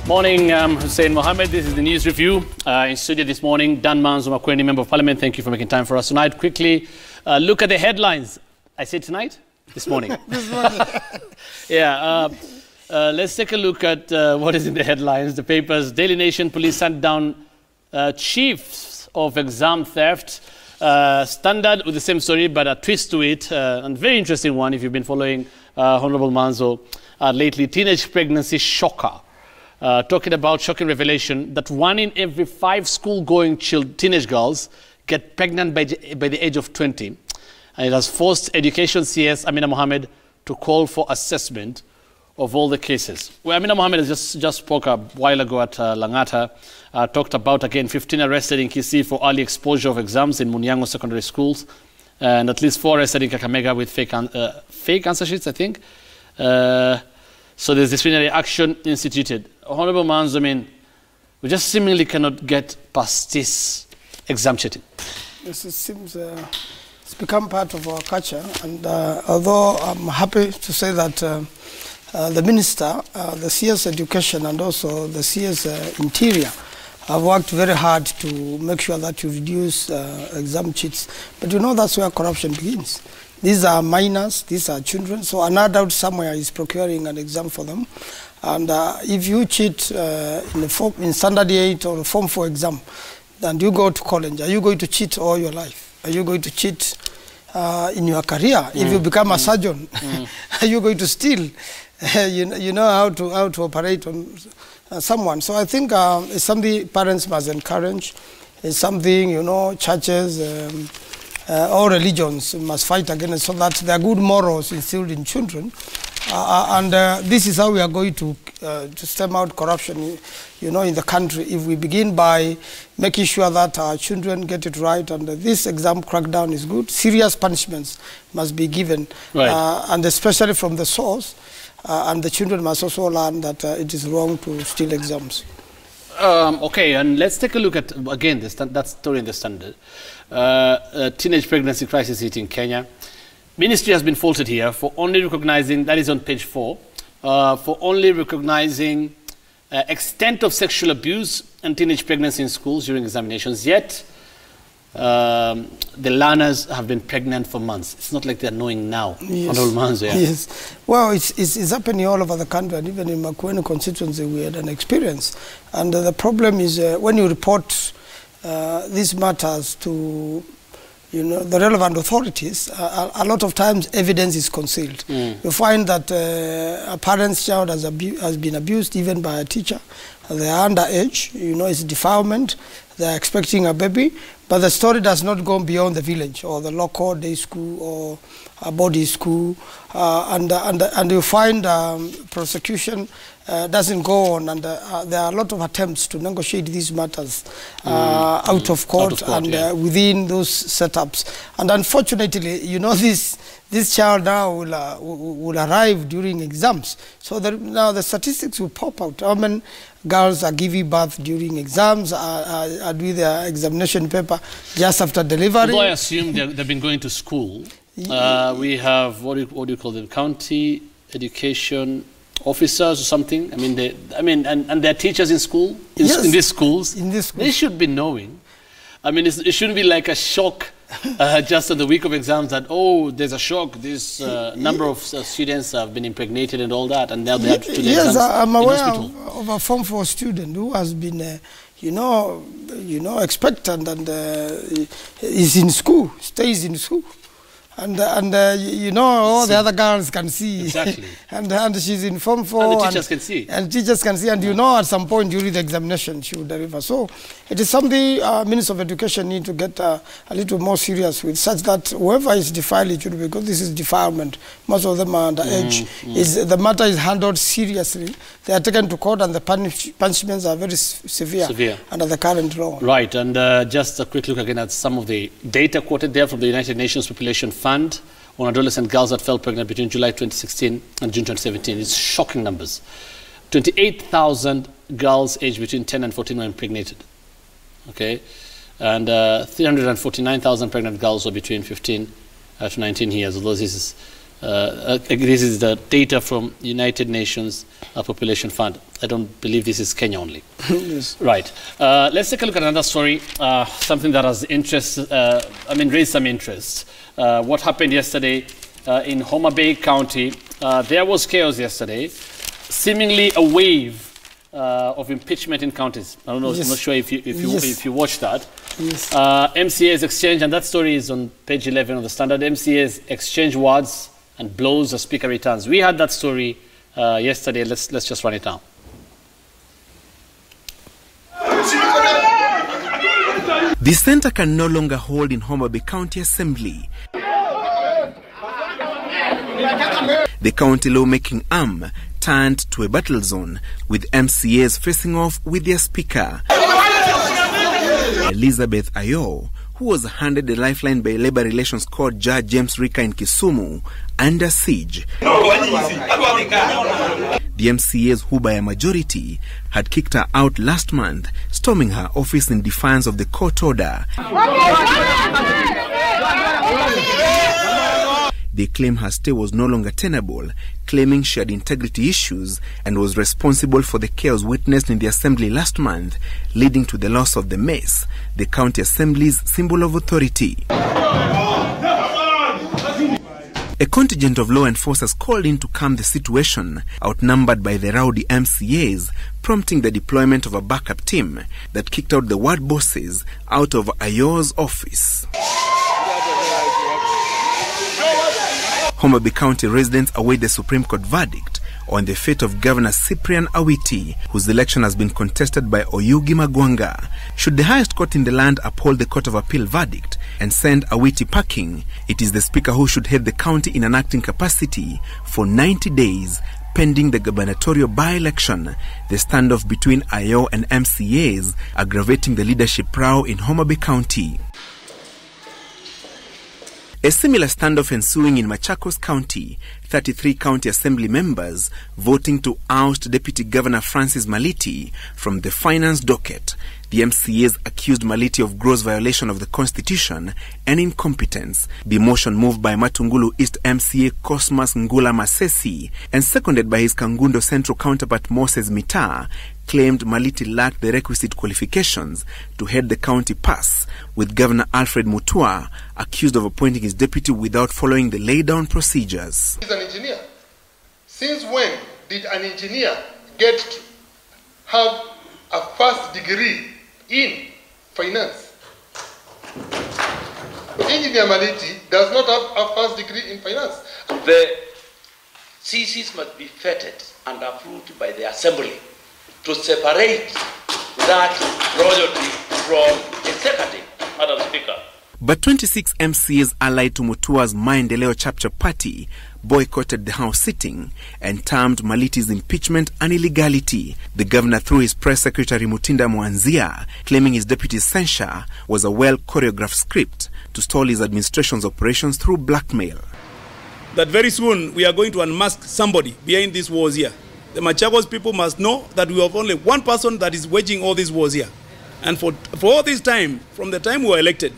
Morning, Hussein Mohammed. This is the news review. In studio this morning, Dan Manzo Makweni, Member of Parliament. Thank you for making time for us tonight. Quickly, look at the headlines. I said tonight? This morning. This morning. Yeah. Let's take a look at what is in the headlines. The papers. Daily Nation, police sent down chiefs of exam theft. Standard with the same story, but a twist to it. And very interesting one if you've been following Honorable Manzo lately. Teenage pregnancy shocker. Talking about shocking revelation that 1 in every 5 school-going teenage girls get pregnant by the age of 20. And it has forced Education CS Amina Mohammed to call for assessment of all the cases. Well, Amina Mohammed has just spoke a while ago at Langata, talked about, again, 15 arrested in KCSE for early exposure of exams in Munyango secondary schools, and at least 4 arrested in Kakamega with fake answer sheets, I think. So there's disciplinary action instituted. Honorable Manzo, I mean, we just seemingly cannot get past this exam cheating. Yes, it seems it's become part of our culture, and although I'm happy to say that the Minister, the CS Education and also the CS Interior have worked very hard to make sure that you reduce exam cheats. But you know that's where corruption begins. These are minors, these are children, so an adult somewhere is procuring an exam for them. And if you cheat in Standard 8 or Form 4 exam, and you go to college, are you going to cheat all your life? Are you going to cheat in your career? If you become a surgeon, are you going to steal? You know how to operate on someone. So I think it's something parents must encourage. It's something, you know, churches, all religions must fight against, so that there are good morals instilled in children. This is how we are going to stem out corruption, you know, in the country, if we begin by making sure that our children get it right. And this exam crackdown is good. Serious punishments must be given, right. And especially from the source. And the children must also learn that it is wrong to steal exams. Okay, and let's take a look at, again, that story in the Standard. Teenage pregnancy crisis hitting Kenya. Ministry has been faulted here for only recognizing, that is on page 4, for only recognizing extent of sexual abuse and teenage pregnancy in schools during examinations. Yet, the learners have been pregnant for months. It's not like they're knowing now. Yes. Yeah. Yes. Well, it's happening all over the country, and even in Makweni constituency we had an experience. And the problem is when you report these matters to, you know, the relevant authorities, a lot of times evidence is concealed. You find that a parent's child has been abused even by a teacher. They are underage, you know, it's defilement. They are expecting a baby, but the story does not go beyond the village or the local day school or a body school, and you find prosecution doesn't go on, and there are a lot of attempts to negotiate these matters out of court and within those setups. And unfortunately, you know, this child now will arrive during exams. So now the statistics will pop out. How many girls are giving birth during exams, are doing their examination paper just after delivery? Although I assume they've been going to school. We have, what do you call them, county education officers or something. I mean, and they're teachers in school, in these schools. They should be knowing. I mean, it shouldn't be like a shock just on the week of exams that, oh, there's a shock. This number of students have been impregnated and all that, and now they have to do the exams. I'm aware of a Form 4 student who has been, you know, expectant, and is in school, stays in school. And you know, all the other girls can see. Exactly. and she's in Form 4. And the teachers can see. And teachers can see. And you know, at some point during the examination, she will deliver. So it is something Minister of Education need to get a little more serious with, such that whoever is defiled, it should be, because this is defilement. Most of them are underage. The matter is handled seriously. They are taken to court, and the punishments are very severe under the current law. Right. And just a quick look again at some of the data quoted there from the United Nations Population Fund on adolescent girls that fell pregnant between July 2016 and June 2017. It's shocking numbers. 28,000 girls aged between 10 and 14 were impregnated. Okay, and 349,000 pregnant girls were between 15 to 19 years. Although this is this is the data from United Nations Population Fund. I don't believe this is Kenya only. Yes. Right. Let's take a look at another story, something that has raised some interest. What happened yesterday in Homa Bay County? There was chaos yesterday, seemingly a wave of impeachment in counties. I don't know. Yes. I'm not sure if you watched that. Yes. MCAs exchange, and that story is on page 11 of the Standard. MCAs exchange words and blows the speaker returns. We had that story yesterday. Let's just run it down. The center can no longer hold in Homa Bay County Assembly. The county lawmaking arm turned to a battle zone, with MCAs facing off with their speaker. Elizabeth Ayo, who was handed a lifeline by Labor Relations Court Judge James Rika in Kisumu, under siege. The MCAs, who by a majority had kicked her out last month, storming her office in defiance of the court order. They claim her stay was no longer tenable, claiming she had integrity issues and was responsible for the chaos witnessed in the assembly last month, leading to the loss of the mace, the county assembly's symbol of authority. A contingent of law enforcers called in to calm the situation, outnumbered by the rowdy MCAs, prompting the deployment of a backup team that kicked out the ward bosses out of Ayo's office. Homa Bay County residents await the Supreme Court verdict on the fate of Governor Cyprian Awiti, whose election has been contested by Oyugi Magwanga. Should the highest court in the land uphold the Court of Appeal verdict and send Awiti packing, it is the Speaker who should head the county in an acting capacity for 90 days, pending the gubernatorial by-election, the standoff between Ayo and MCAs aggravating the leadership row in Homa Bay County. A similar standoff ensuing in Machakos County, 33 county assembly members voting to oust Deputy Governor Francis Maliti from the finance docket. The MCAs accused Maliti of gross violation of the Constitution and incompetence. The motion, moved by Matungulu East MCA Cosmas Ngula Masesi and seconded by his Kangundo Central counterpart Moses Mitaa, claimed Maliti lacked the requisite qualifications to head the county pass, with Governor Alfred Mutua accused of appointing his deputy without following the laid-down procedures. He's an engineer. Since when did an engineer get to have a first degree in finance? Engineer Maliti does not have a first degree in finance. The CCs must be vetted and approved by the Assembly to separate that royalty from executive, Madam Speaker. But 26 MCAs allied to Mutua's Maendeleo Chapter party boycotted the House sitting and termed Maliti's impeachment an illegality. The governor, through his press secretary Mutinda Mwanzia, claiming his deputy's censure was a well-choreographed script to stall his administration's operations through blackmail. That very soon we are going to unmask somebody behind these wars here. The Machakos people must know that we have only one person that is waging all these wars here. And for all this time, from the time we were elected,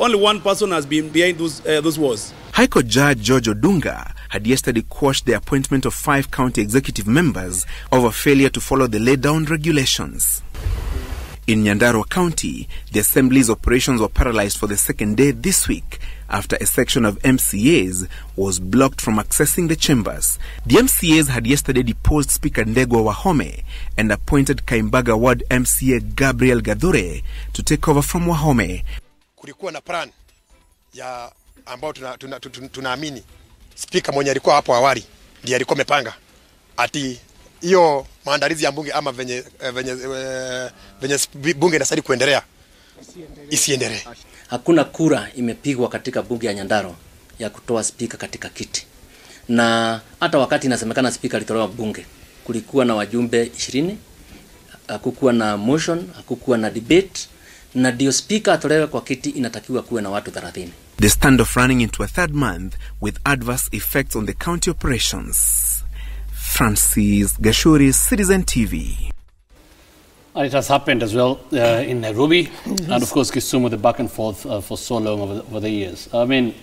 only one person has been behind those wars. High Court Judge George Odunga had yesterday quashed the appointment of 5 county executive members over failure to follow the laid-down regulations. In Nyandarua County, the Assembly's operations were paralyzed for the second day this week after a section of MCAs was blocked from accessing the chambers. The MCAs had yesterday deposed Speaker Ndegwa Wahome and appointed Kaimbaga Ward MCA Gabriel Gadhure to take over from Wahome. Kulikuwa na plan ya ambao tunaamini Speaker mwenye alikuwa hapo awali ndiye alikuwa amepanga ati hiyo maandalizi ya bunge ama venye bunge inastahili kuendelea isiendelee. Hakuna kura imepigwa katika bunge ya Nyandarua ya kutoa speaker katika kiti. Na hata wakati inasemekana speaker alitolewa bunge, kulikuwa na wajumbe 20, hakukuwa na motion, hakukuwa na debate, na ndio speaker atolewe kwa kiti inatakiwa kuwe na watu 30. The standoff running into a third month with adverse effects on the county operations. Francis Gashuri, Citizen TV. And it has happened as well in Nairobi, and of course Kisumu, the back and forth for so long over the years. I mean,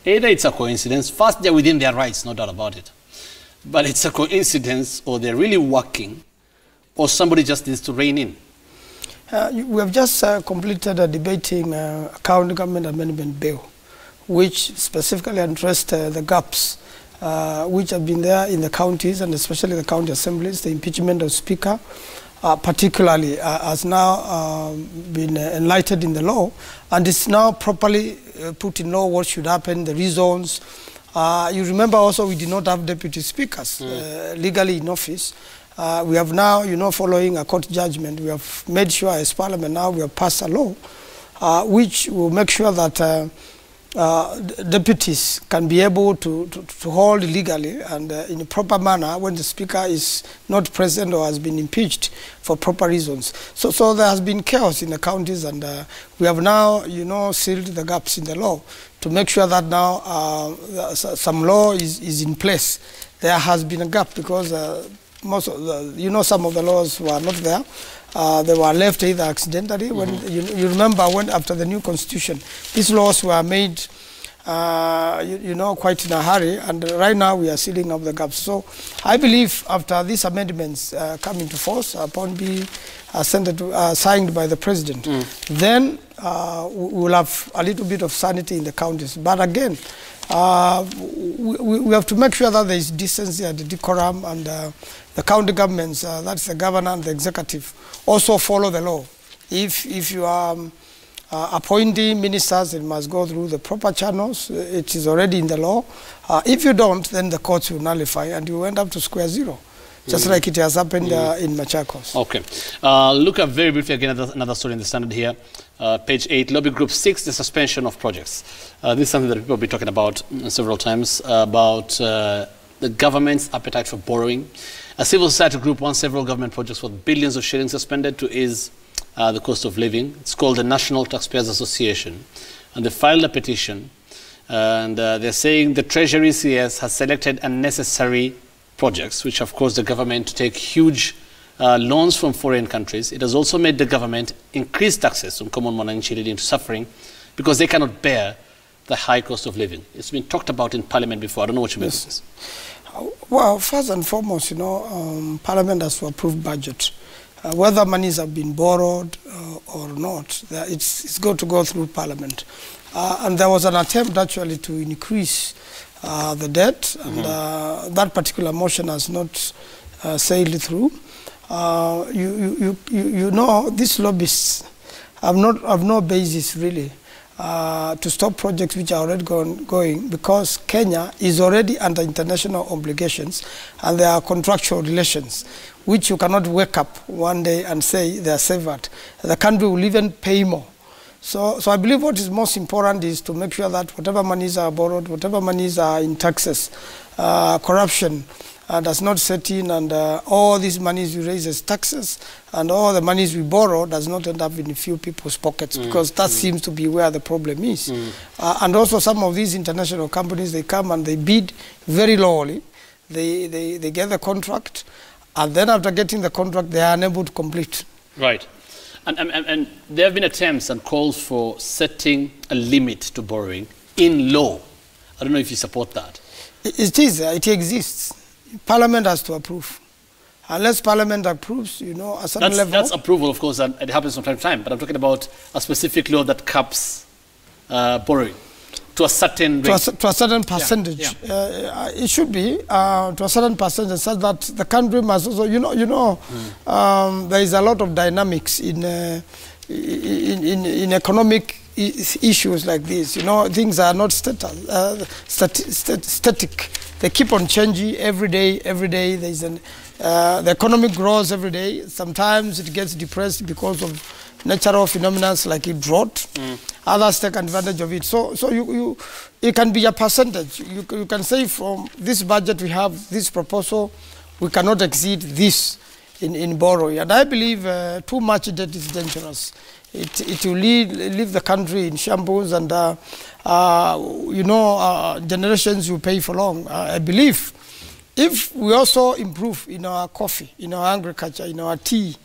Either it's a coincidence, first they're within their rights, no doubt about it. But it's a coincidence, or they're really working, or somebody just needs to rein in. We have just completed a debating county government amendment bill, which specifically addressed the gaps which have been there in the counties, and especially the county assemblies. The impeachment of speaker, particularly, has now been enlightened in the law, and it's now properly put in law what should happen, the reasons. You remember also we did not have deputy speakers legally in office. We have now, following a court judgment, we have made sure as Parliament now we have passed a law which will make sure that deputies can be able to hold legally and in a proper manner when the speaker is not present or has been impeached for proper reasons. So there has been chaos in the counties, and we have now, sealed the gaps in the law to make sure that now some law is in place. There has been a gap because most of the, some of the laws were not there. They were left either accidentally. When you remember when after the new constitution, these laws were made, quite in a hurry, and right now we are sealing up the gaps. So I believe after these amendments come into force, upon being signed by the president, then we will have a little bit of sanity in the counties. But again, we have to make sure that there is decency and decorum, and the county governments, that's the governor and the executive, also follow the law. If you are appointing ministers, it must go through the proper channels. It is already in the law. If you don't, then the courts will nullify, and you end up to square zero, just like it has happened in Machakos. Okay. Look at very briefly again at another story in the Standard here. Page 8, Lobby Group 6, the suspension of projects. This is something that people will be talking about several times, about the government's appetite for borrowing. A civil society group wants several government projects worth billions of shillings suspended to ease the cost of living. It's called the National Taxpayers Association, and they filed a petition, and they're saying the Treasury CS has selected unnecessary projects, which of course the government to take huge loans from foreign countries. It has also made the government increase taxes on common Mwananchi, leading to suffering because they cannot bear the high cost of living. It's been talked about in Parliament before. I don't know what you make of this. Well, first and foremost, Parliament has to approve budget. Whether monies have been borrowed or not, it's got to go through Parliament. And there was an attempt actually to increase the debt, and that particular motion has not sailed through. These lobbyists have no basis really to stop projects which are already going, because Kenya is already under international obligations, and there are contractual relations which you cannot wake up one day and say they are severed. The country will even pay more. So I believe what is most important is to make sure that whatever monies are borrowed, whatever monies are in taxes, corruption does not set in, and all these monies we raise as taxes and all the monies we borrow does not end up in a few people's pockets, because that seems to be where the problem is. And also some of these international companies, they come and they bid very lowly. They get the contract, and then after getting the contract, they are unable to complete. Right. And there have been attempts and calls for setting a limit to borrowing in law. I don't know if you support that. It exists. Parliament has to approve. Unless Parliament approves, a certain level. That's approval, of course, and it happens from time to time. But I'm talking about a specific law that caps borrowing to a certain rate. To a certain percentage. Yeah. It should be to a certain percentage, such that the country must also, there is a lot of dynamics in economic issues like this. Things are not static. They keep on changing every day. There's the economy grows every day. Sometimes it gets depressed because of natural phenomena like it drought. Others take advantage of it. So it can be a percentage. You can say from this budget we have this proposal, we cannot exceed this in borrowing. And I believe too much debt is dangerous. It will leave the country in shambles, and generations will pay for long. I believe if we also improve in our coffee, in our agriculture, in our tea,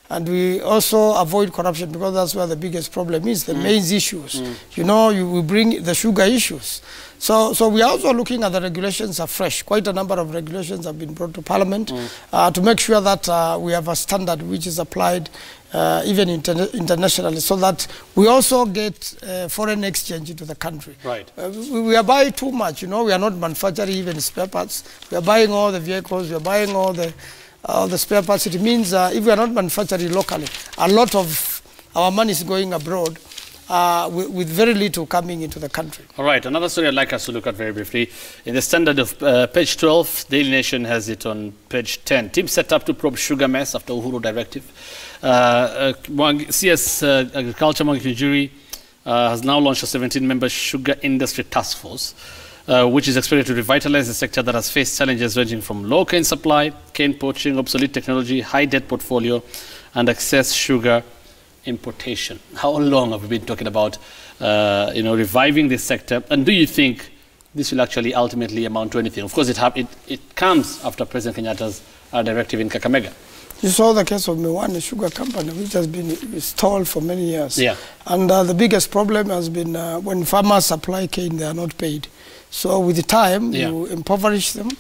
And we also avoid corruption because that's where the biggest problem is, the maize issues. You know, we bring the sugar issues. So we are also looking at the regulations afresh. Quite a number of regulations have been brought to Parliament to make sure that we have a standard which is applied even internationally, so that we also get foreign exchange into the country. Right. We are buying too much, you know, we are not manufacturing even spare parts. We are buying all the vehicles, we are buying all the spare parts. It means if we are not manufacturing locally, a lot of our money is going abroad with very little coming into the country. All right, another story I'd like us to look at very briefly. In the standard of page 12, Daily Nation has it on page 10. Team set up to probe sugar mess after Uhuru directive. CS Agriculture Monitoring Jury has now launched a 17-member sugar industry task force, which is expected to revitalize the sector that has faced challenges ranging from low cane supply, cane poaching, obsolete technology, high debt portfolio, and excess sugar importation. How long have we been talking about reviving this sector, and do you think this will actually ultimately amount to anything? Of course, it comes after President Kenyatta's directive in Kakamega. You saw the case of Miwani Sugar Company, which has been stalled for many years. Yeah. And the biggest problem has been when farmers supply cane, they are not paid. So with the time, you impoverish them,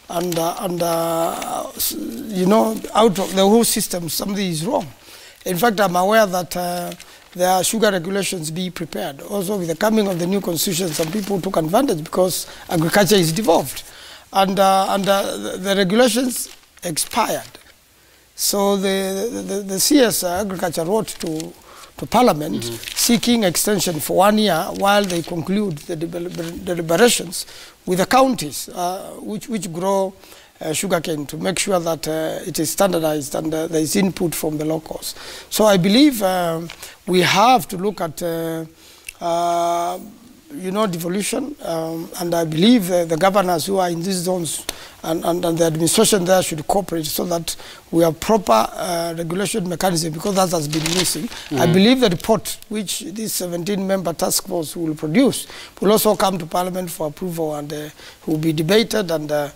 and you know, out of the whole system, something is wrong. In fact, I'm aware that there are sugar regulations be prepared. Also, with the coming of the new constitution, some people took advantage because agriculture is devolved. And the regulations expired. So the CS Agriculture wrote to Parliament seeking extension for 1 year while they conclude the deliberations with the counties which grow sugarcane, to make sure that it is standardized and there is input from the locals. So I believe we have to look at devolution, and I believe the governors who are in these zones and the administration there should cooperate so that we have proper regulation mechanism, because that has been missing. I believe the report which this 17-member task force will produce will also come to Parliament for approval and will be debated, and a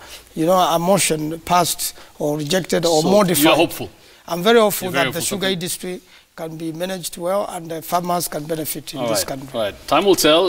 motion passed or rejected or modified. You're hopeful? I'm very hopeful that the sugar industry can be managed well and farmers can benefit in this country. All right. Time will tell.